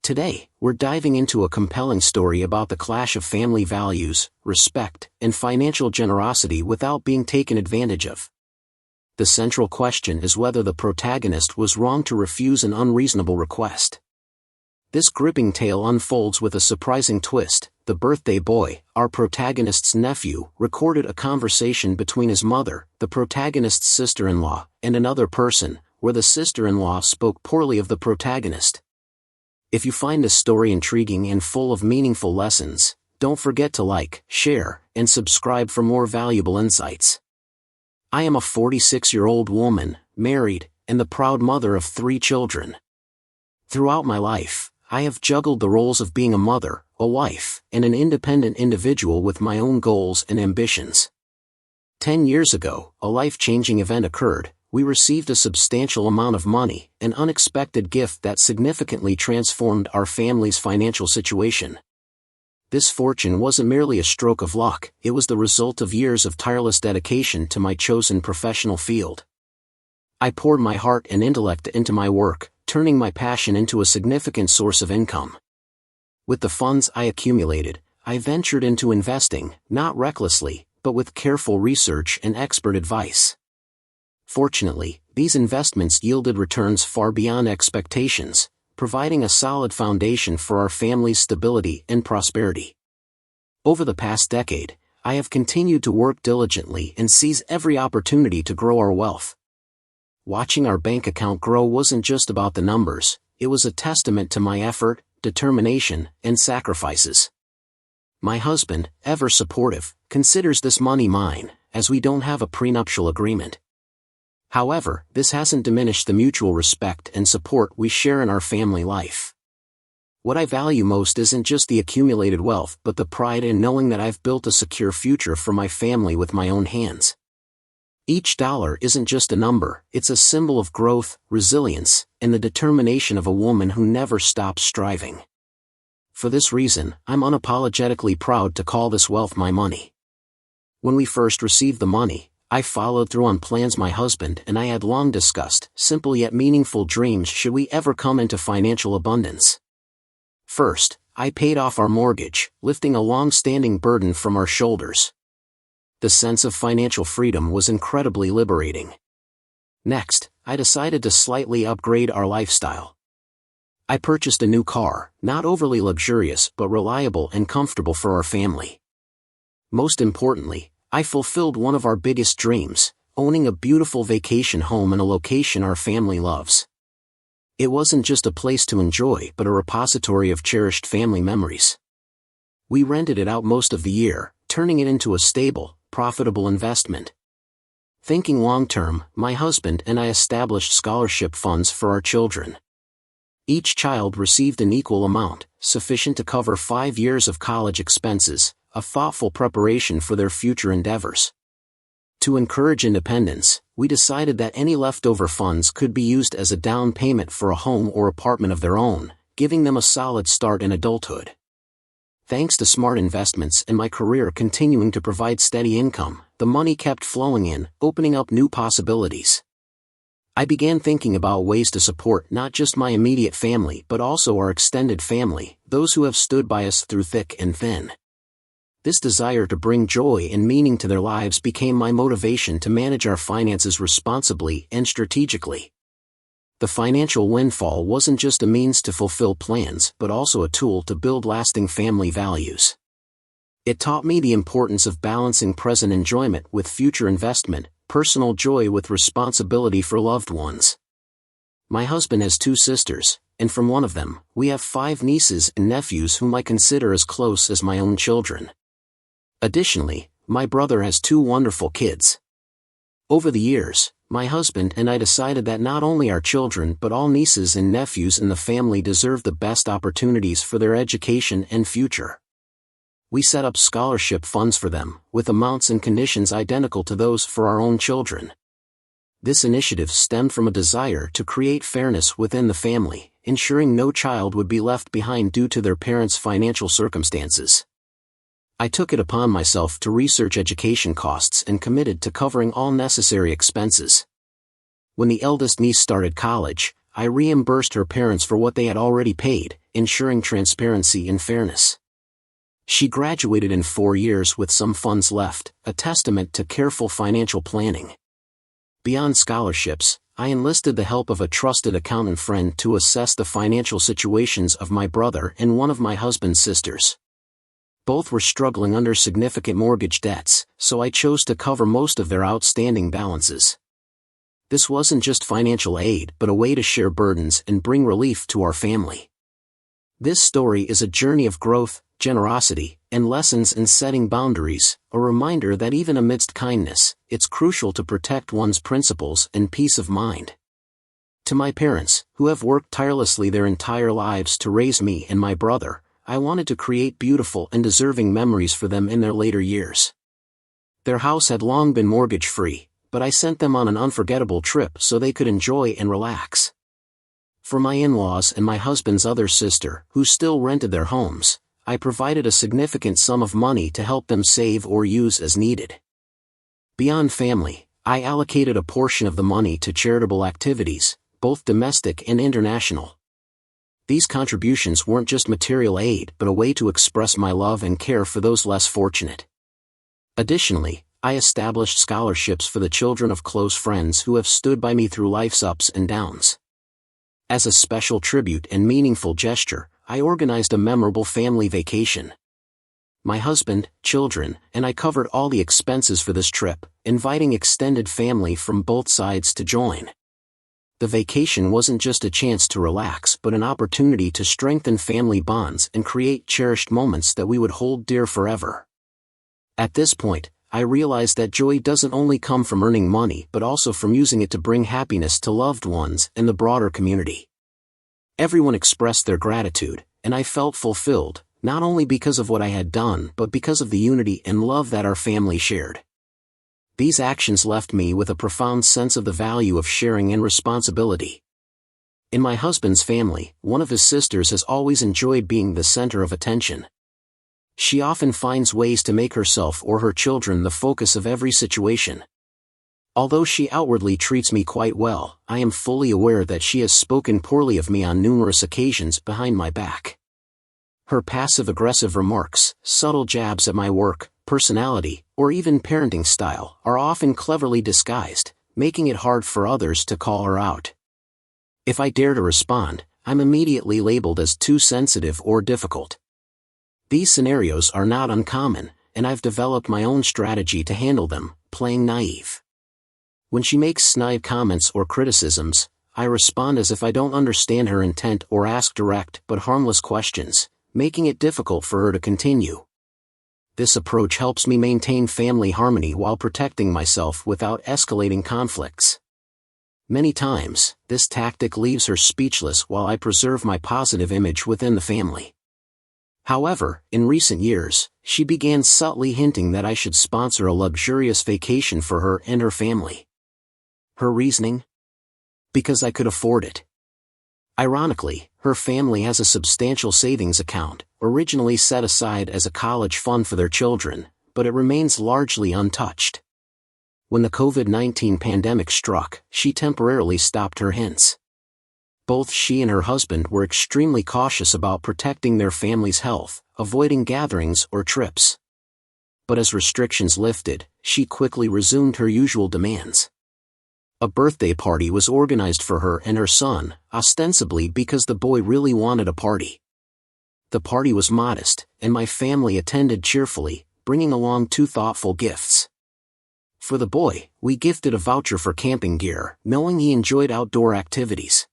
Today, we're diving into a compelling story about the clash of family values, respect, and financial generosity without being taken advantage of. The central question is whether the protagonist was wrong to refuse an unreasonable request. This gripping tale unfolds with a surprising twist. The birthday boy, our protagonist's nephew, recorded a conversation between his mother, the protagonist's sister-in-law, and another person, where the sister-in-law spoke poorly of the protagonist. If you find this story intriguing and full of meaningful lessons, don't forget to like, share, and subscribe for more valuable insights. I am a 46-year-old woman, married, and the proud mother of 3 children. Throughout my life, I have juggled the roles of being a mother, a wife, and an independent individual with my own goals and ambitions. 10 years ago, a life-changing event occurred. We received a substantial amount of money, an unexpected gift that significantly transformed our family's financial situation. This fortune wasn't merely a stroke of luck, it was the result of years of tireless dedication to my chosen professional field. I poured my heart and intellect into my work, turning my passion into a significant source of income. With the funds I accumulated, I ventured into investing, not recklessly, but with careful research and expert advice. Fortunately, these investments yielded returns far beyond expectations, providing a solid foundation for our family's stability and prosperity. Over the past decade, I have continued to work diligently and seize every opportunity to grow our wealth. Watching our bank account grow wasn't just about the numbers, it was a testament to my effort, determination, and sacrifices. My husband, ever supportive, considers this money mine, as we don't have a prenuptial agreement. However, this hasn't diminished the mutual respect and support we share in our family life. What I value most isn't just the accumulated wealth but the pride in knowing that I've built a secure future for my family with my own hands. Each dollar isn't just a number, it's a symbol of growth, resilience, and the determination of a woman who never stops striving. For this reason, I'm unapologetically proud to call this wealth my money. When we first received the money, I followed through on plans my husband and I had long discussed, simple yet meaningful dreams should we ever come into financial abundance. First, I paid off our mortgage, lifting a long-standing burden from our shoulders. The sense of financial freedom was incredibly liberating. Next, I decided to slightly upgrade our lifestyle. I purchased a new car, not overly luxurious but reliable and comfortable for our family. Most importantly, I fulfilled one of our biggest dreams, owning a beautiful vacation home in a location our family loves. It wasn't just a place to enjoy but a repository of cherished family memories. We rented it out most of the year, turning it into a stable, profitable investment. Thinking long-term, my husband and I established scholarship funds for our children. Each child received an equal amount, sufficient to cover 5 years of college expenses, a thoughtful preparation for their future endeavors. To encourage independence, we decided that any leftover funds could be used as a down payment for a home or apartment of their own, giving them a solid start in adulthood. Thanks to smart investments and my career continuing to provide steady income, the money kept flowing in, opening up new possibilities. I began thinking about ways to support not just my immediate family but also our extended family, those who have stood by us through thick and thin. This desire to bring joy and meaning to their lives became my motivation to manage our finances responsibly and strategically. The financial windfall wasn't just a means to fulfill plans but also a tool to build lasting family values. It taught me the importance of balancing present enjoyment with future investment, personal joy with responsibility for loved ones. My husband has 2 sisters, and from one of them, we have 5 nieces and nephews whom I consider as close as my own children. Additionally, my brother has 2 wonderful kids. Over the years, my husband and I decided that not only our children but all nieces and nephews in the family deserve the best opportunities for their education and future. We set up scholarship funds for them, with amounts and conditions identical to those for our own children. This initiative stemmed from a desire to create fairness within the family, ensuring no child would be left behind due to their parents' financial circumstances. I took it upon myself to research education costs and committed to covering all necessary expenses. When the eldest niece started college, I reimbursed her parents for what they had already paid, ensuring transparency and fairness. She graduated in 4 years with some funds left, a testament to careful financial planning. Beyond scholarships, I enlisted the help of a trusted accountant friend to assess the financial situations of my brother and one of my husband's sisters. Both were struggling under significant mortgage debts, so I chose to cover most of their outstanding balances. This wasn't just financial aid but a way to share burdens and bring relief to our family. This story is a journey of growth, generosity, and lessons in setting boundaries, a reminder that even amidst kindness, it's crucial to protect one's principles and peace of mind. To my parents, who have worked tirelessly their entire lives to raise me and my brother, I wanted to create beautiful and deserving memories for them in their later years. Their house had long been mortgage-free, but I sent them on an unforgettable trip so they could enjoy and relax. For my in-laws and my husband's other sister, who still rented their homes, I provided a significant sum of money to help them save or use as needed. Beyond family, I allocated a portion of the money to charitable activities, both domestic and international. These contributions weren't just material aid but a way to express my love and care for those less fortunate. Additionally, I established scholarships for the children of close friends who have stood by me through life's ups and downs. As a special tribute and meaningful gesture, I organized a memorable family vacation. My husband, children, and I covered all the expenses for this trip, inviting extended family from both sides to join. The vacation wasn't just a chance to relax but an opportunity to strengthen family bonds and create cherished moments that we would hold dear forever. At this point, I realized that joy doesn't only come from earning money but also from using it to bring happiness to loved ones and the broader community. Everyone expressed their gratitude, and I felt fulfilled, not only because of what I had done but because of the unity and love that our family shared. These actions left me with a profound sense of the value of sharing and responsibility. In my husband's family, one of his sisters has always enjoyed being the center of attention. She often finds ways to make herself or her children the focus of every situation. Although she outwardly treats me quite well, I am fully aware that she has spoken poorly of me on numerous occasions behind my back. Her passive-aggressive remarks, subtle jabs at my work, personality, or even parenting style are often cleverly disguised, making it hard for others to call her out. If I dare to respond, I'm immediately labeled as too sensitive or difficult. These scenarios are not uncommon, and I've developed my own strategy to handle them, playing naive. When she makes snide comments or criticisms, I respond as if I don't understand her intent or ask direct but harmless questions, making it difficult for her to continue. This approach helps me maintain family harmony while protecting myself without escalating conflicts. Many times, this tactic leaves her speechless while I preserve my positive image within the family. However, in recent years, she began subtly hinting that I should sponsor a luxurious vacation for her and her family. Her reasoning? Because I could afford it. Ironically, her family has a substantial savings account, originally set aside as a college fund for their children, but it remains largely untouched. When the COVID-19 pandemic struck, she temporarily stopped her hints. Both she and her husband were extremely cautious about protecting their family's health, avoiding gatherings or trips. But as restrictions lifted, she quickly resumed her usual demands. A birthday party was organized for her and her son, ostensibly because the boy really wanted a party. The party was modest, and my family attended cheerfully, bringing along 2 thoughtful gifts. For the boy, we gifted a voucher for camping gear, knowing he enjoyed outdoor activities.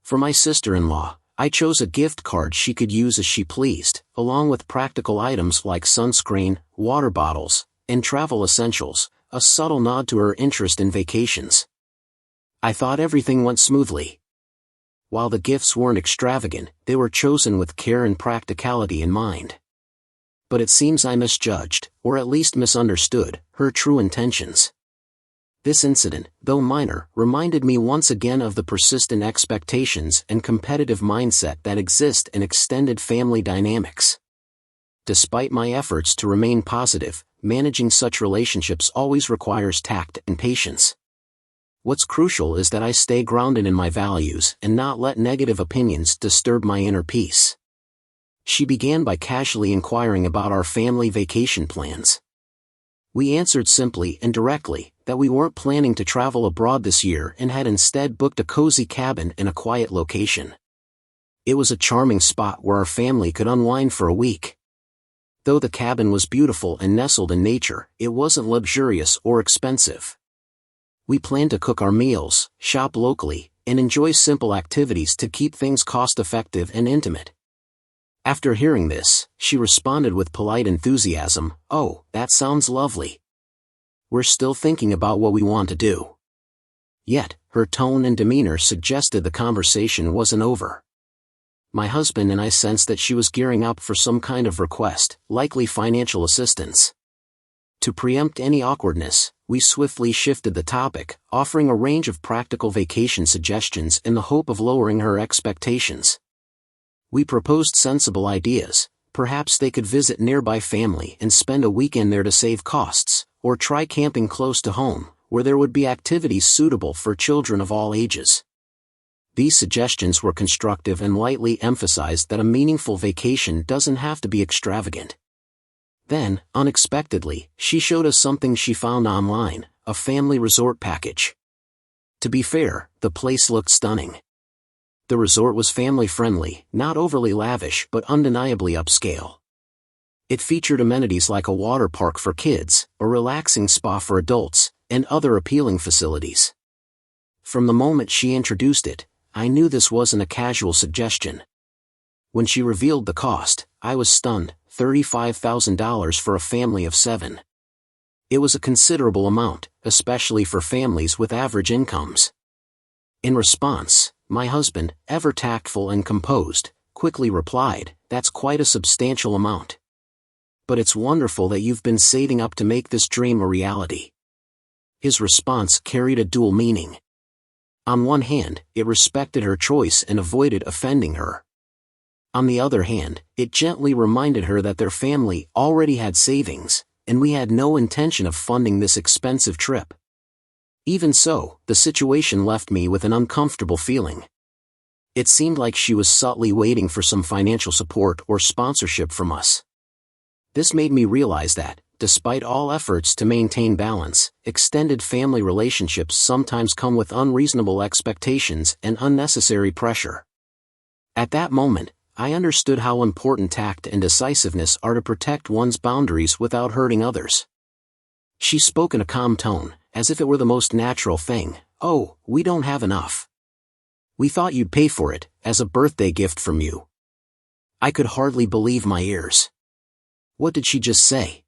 For my sister-in-law, I chose a gift card she could use as she pleased, along with practical items like sunscreen, water bottles, and travel essentials, a subtle nod to her interest in vacations. I thought everything went smoothly. While the gifts weren't extravagant, they were chosen with care and practicality in mind. But it seems I misjudged, or at least misunderstood, her true intentions. This incident, though minor, reminded me once again of the persistent expectations and competitive mindset that exist in extended family dynamics. Despite my efforts to remain positive, managing such relationships always requires tact and patience. What's crucial is that I stay grounded in my values and not let negative opinions disturb my inner peace. She began by casually inquiring about our family vacation plans. We answered simply and directly that we weren't planning to travel abroad this year and had instead booked a cozy cabin in a quiet location. It was a charming spot where our family could unwind for a week. Though the cabin was beautiful and nestled in nature, it wasn't luxurious or expensive. We planned to cook our meals, shop locally, and enjoy simple activities to keep things cost-effective and intimate. After hearing this, she responded with polite enthusiasm, "Oh, that sounds lovely. We're still thinking about what we want to do." Yet, her tone and demeanor suggested the conversation wasn't over. My husband and I sensed that she was gearing up for some kind of request, likely financial assistance. To preempt any awkwardness, we swiftly shifted the topic, offering a range of practical vacation suggestions in the hope of lowering her expectations. We proposed sensible ideas. Perhaps they could visit nearby family and spend a weekend there to save costs, or try camping close to home, where there would be activities suitable for children of all ages. These suggestions were constructive and lightly emphasized that a meaningful vacation doesn't have to be extravagant. Then, unexpectedly, she showed us something she found online, a family resort package. To be fair, the place looked stunning. The resort was family-friendly, not overly lavish but undeniably upscale. It featured amenities like a water park for kids, a relaxing spa for adults, and other appealing facilities. From the moment she introduced it, I knew this wasn't a casual suggestion. When she revealed the cost, I was stunned. $35,000 for a family of 7. It was a considerable amount, especially for families with average incomes. In response, my husband, ever tactful and composed, quickly replied, "That's quite a substantial amount. But it's wonderful that you've been saving up to make this dream a reality." His response carried a dual meaning. On one hand, it respected her choice and avoided offending her. On the other hand, it gently reminded her that their family already had savings, and we had no intention of funding this expensive trip. Even so, the situation left me with an uncomfortable feeling. It seemed like she was subtly waiting for some financial support or sponsorship from us. This made me realize that, despite all efforts to maintain balance, extended family relationships sometimes come with unreasonable expectations and unnecessary pressure. At that moment, I understood how important tact and decisiveness are to protect one's boundaries without hurting others. She spoke in a calm tone, as if it were the most natural thing. "Oh, we don't have enough. We thought you'd pay for it, as a birthday gift from you." I could hardly believe my ears. What did she just say?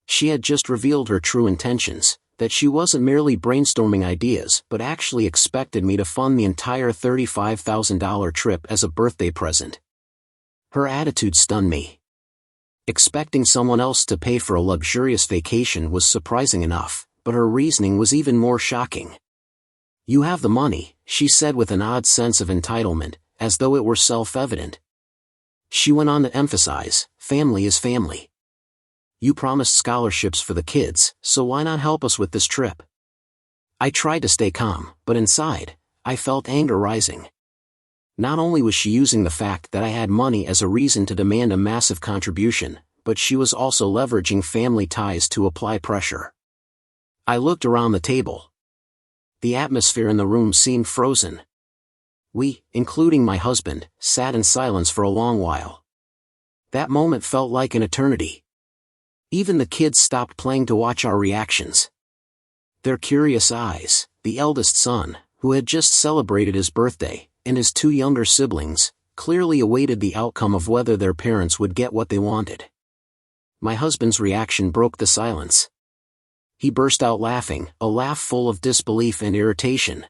She had just revealed her true intentions, that she wasn't merely brainstorming ideas but actually expected me to fund the entire $35,000 trip as a birthday present. Her attitude stunned me. Expecting someone else to pay for a luxurious vacation was surprising enough, but her reasoning was even more shocking. "You have the money," she said with an odd sense of entitlement, as though it were self-evident. She went on to emphasize, "Family is family. You promised scholarships for the kids, so why not help us with this trip?" I tried to stay calm, but inside, I felt anger rising. Not only was she using the fact that I had money as a reason to demand a massive contribution, but she was also leveraging family ties to apply pressure. I looked around the table. The atmosphere in the room seemed frozen. We, including my husband, sat in silence for a long while. That moment felt like an eternity. Even the kids stopped playing to watch our reactions. Their curious eyes, the eldest son, who had just celebrated his birthday, and his 2 younger siblings, clearly awaited the outcome of whether their parents would get what they wanted. My husband's reaction broke the silence. He burst out laughing, a laugh full of disbelief and irritation.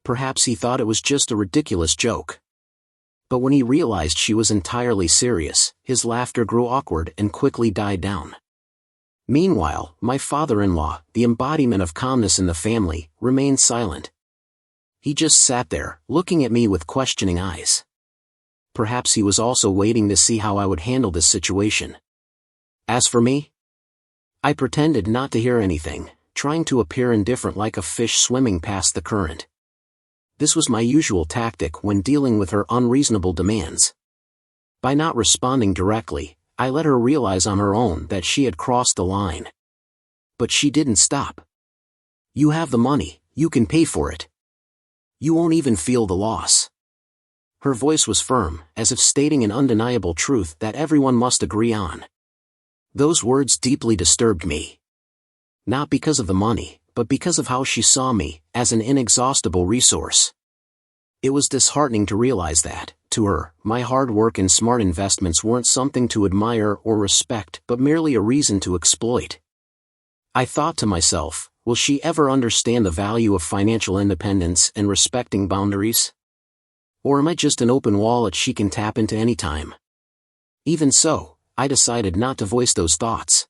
Perhaps he thought it was just a ridiculous joke. But when he realized she was entirely serious, his laughter grew awkward and quickly died down. Meanwhile, my father-in-law, the embodiment of calmness in the family, remained silent. He just sat there, looking at me with questioning eyes. Perhaps he was also waiting to see how I would handle this situation. As for me, I pretended not to hear anything, trying to appear indifferent like a fish swimming past the current. This was my usual tactic when dealing with her unreasonable demands. By not responding directly, I let her realize on her own that she had crossed the line. But she didn't stop. "You have the money, you can pay for it. You won't even feel the loss." Her voice was firm, as if stating an undeniable truth that everyone must agree on. Those words deeply disturbed me. Not because of the money, but because of how she saw me, as an inexhaustible resource. It was disheartening to realize that, to her, my hard work and smart investments weren't something to admire or respect but merely a reason to exploit. I thought to myself, will she ever understand the value of financial independence and respecting boundaries? Or am I just an open wallet she can tap into any time? Even so, I decided not to voice those thoughts.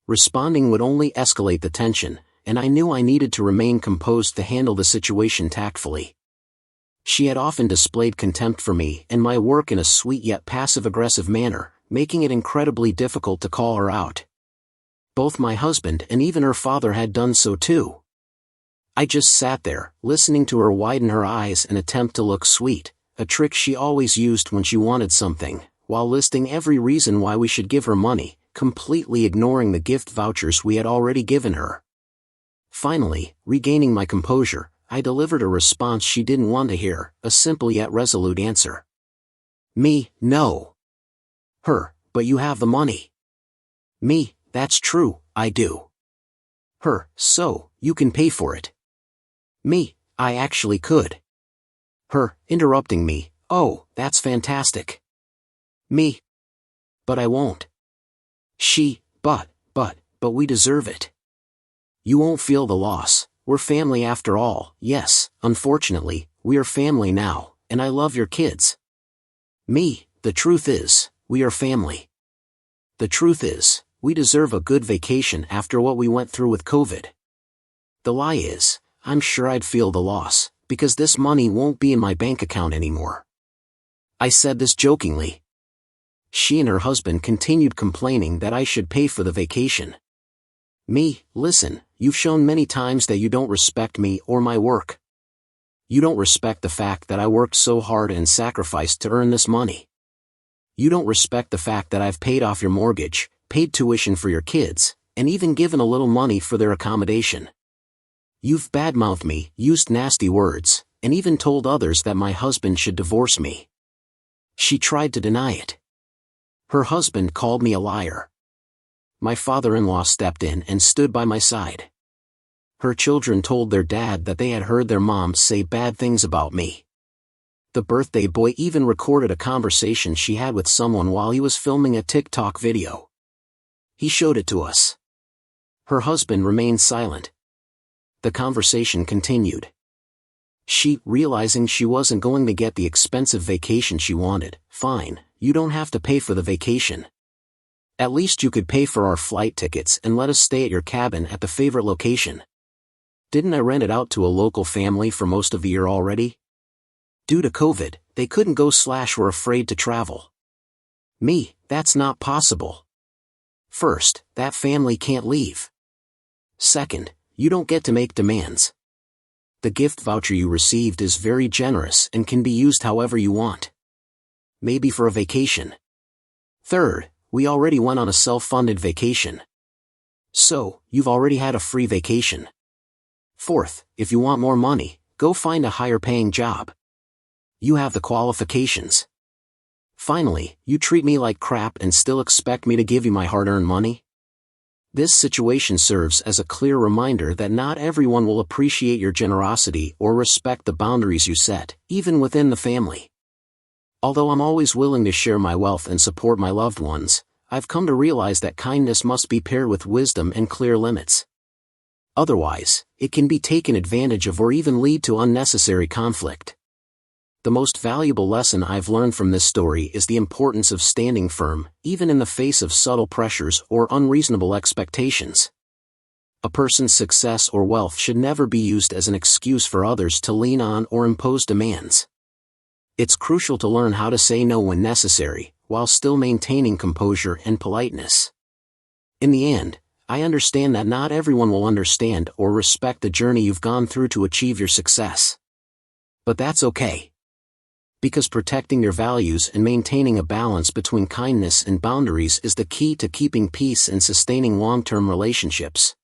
Responding would only escalate the tension, and I knew I needed to remain composed to handle the situation tactfully. She had often displayed contempt for me and my work in a sweet yet passive-aggressive manner, making it incredibly difficult to call her out. Both my husband and even her father had done so too. I just sat there, listening to her widen her eyes and attempt to look sweet, a trick she always used when she wanted something, while listing every reason why we should give her money, completely ignoring the gift vouchers we had already given her. Finally, regaining my composure, I delivered a response she didn't want to hear, a simple yet resolute answer. Me, no. Her, but you have the money. Me, that's true, I do. Her, so, you can pay for it. Me, I actually could. Her, interrupting me, oh, that's fantastic. Me, but I won't. She, but we deserve it. You won't feel the loss. We're family after all. Yes, unfortunately, we are family now, and I love your kids. Me, the truth is, we are family. The truth is, we deserve a good vacation after what we went through with COVID. The lie is, I'm sure I'd feel the loss, because this money won't be in my bank account anymore. I said this jokingly. She and her husband continued complaining that I should pay for the vacation. Me, listen, you've shown many times that you don't respect me or my work. You don't respect the fact that I worked so hard and sacrificed to earn this money. You don't respect the fact that I've paid off your mortgage, paid tuition for your kids, and even given a little money for their accommodation. You've badmouthed me, used nasty words, and even told others that my husband should divorce me. She tried to deny it. Her husband called me a liar. My father-in-law stepped in and stood by my side. Her children told their dad that they had heard their mom say bad things about me. The birthday boy even recorded a conversation she had with someone while he was filming a TikTok video. He showed it to us. Her husband remained silent. The conversation continued. She, realizing she wasn't going to get the expensive vacation she wanted, fine, you don't have to pay for the vacation. At least you could pay for our flight tickets and let us stay at your cabin at the favorite location. Didn't I rent it out to a local family for most of the year already? Due to COVID, they couldn't go / were afraid to travel. Me, that's not possible. First, that family can't leave. Second, you don't get to make demands. The gift voucher you received is very generous and can be used however you want. Maybe for a vacation. Third, we already went on a self-funded vacation. So, you've already had a free vacation. Fourth, if you want more money, go find a higher-paying job. You have the qualifications. Finally, you treat me like crap and still expect me to give you my hard-earned money? This situation serves as a clear reminder that not everyone will appreciate your generosity or respect the boundaries you set, even within the family. Although I'm always willing to share my wealth and support my loved ones, I've come to realize that kindness must be paired with wisdom and clear limits. Otherwise, it can be taken advantage of or even lead to unnecessary conflict. The most valuable lesson I've learned from this story is the importance of standing firm, even in the face of subtle pressures or unreasonable expectations. A person's success or wealth should never be used as an excuse for others to lean on or impose demands. It's crucial to learn how to say no when necessary, while still maintaining composure and politeness. In the end, I understand that not everyone will understand or respect the journey you've gone through to achieve your success. But that's okay. Because protecting your values and maintaining a balance between kindness and boundaries is the key to keeping peace and sustaining long-term relationships.